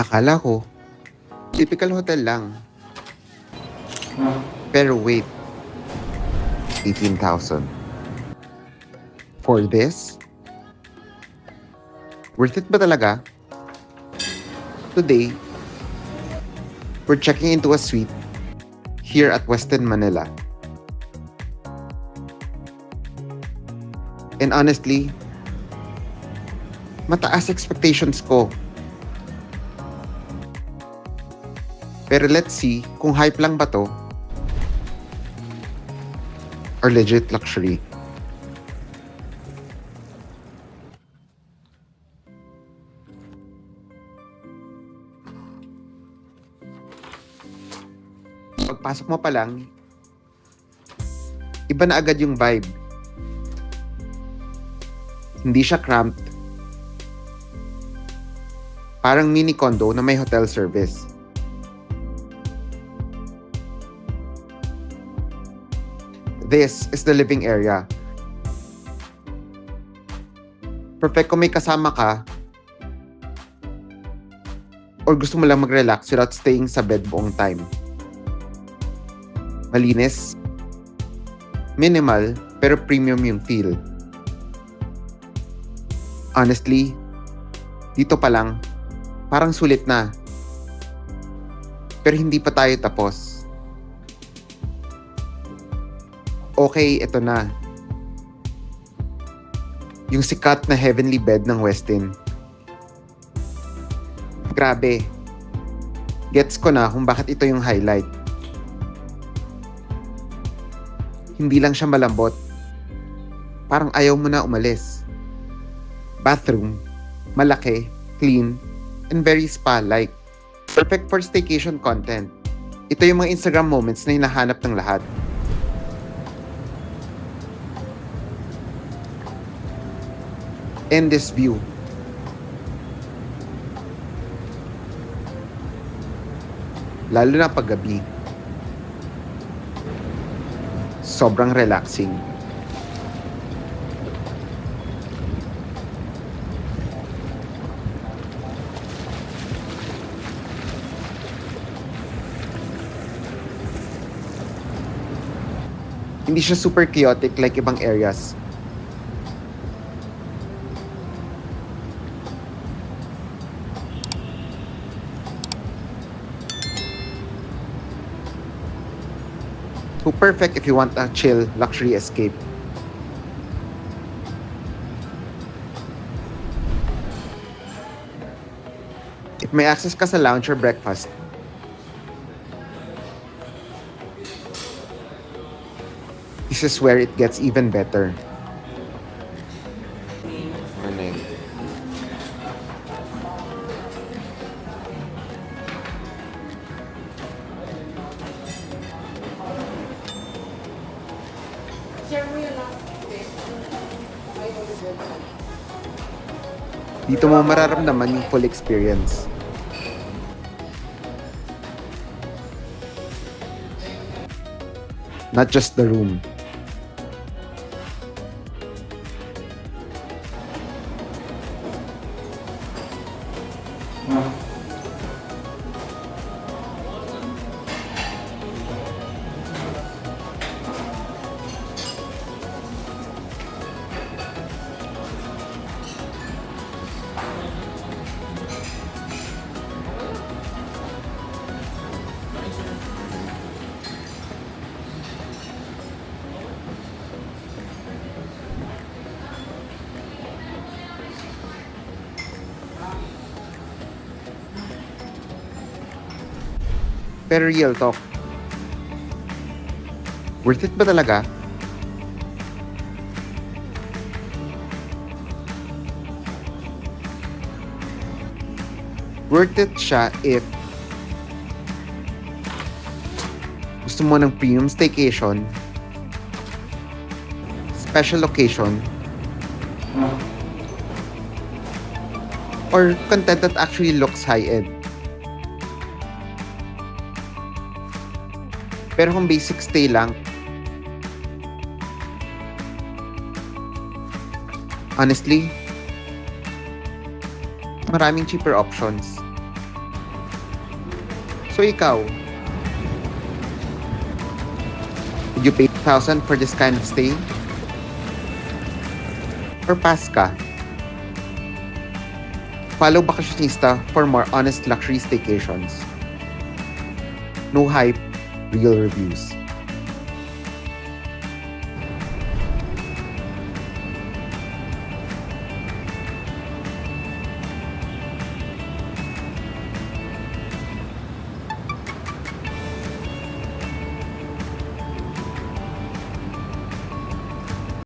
Akala ko, typical hotel lang. Pero wait, 18,000. For this? Worth it ba talaga? Today, we're checking into a suite here at Westin Manila. And honestly, mataas expectations ko. Pero let's see kung hype lang ba to or legit luxury. Pagpasok mo pa lang, iba na agad yung vibe. Hindi siya cramped. Parang mini condo na may hotel service. This is the living area. Perfect kung may kasama ka or gusto mo lang mag-relax without staying sa bed buong time. Malinis, minimal, pero premium yung feel. Honestly, dito pa lang, parang sulit na. Pero hindi pa tayo tapos. Okay, ito na. Yung sikat na heavenly bed ng Westin. Grabe. Gets ko na kung bakit ito yung highlight. Hindi lang siya malambot. Parang ayaw mo na umalis. Bathroom, malaki, clean, and very spa-like. Perfect for staycation content. Ito yung mga Instagram moments na hinahanap ng lahat. And this view. Lalo na paggabi. Sobrang relaxing. Hindi siya super chaotic like ibang areas. So perfect if you want a chill, luxury escape. If may access ka sa lounge or breakfast, this is where it gets even better. Ano yun? Dito mo mararamdaman yung full experience. Not just the room. Pero real talk, worth it ba talaga? Worth it siya if gusto mo ng premium staycation, special occasion, or content that actually looks high-end. Pero kung basic stay lang, honestly, maraming cheaper options. So ikaw, would you pay 1,000 for this kind of stay? Or pass ka? Follow Bakasyonista for more honest luxury staycations. No hype, real reviews.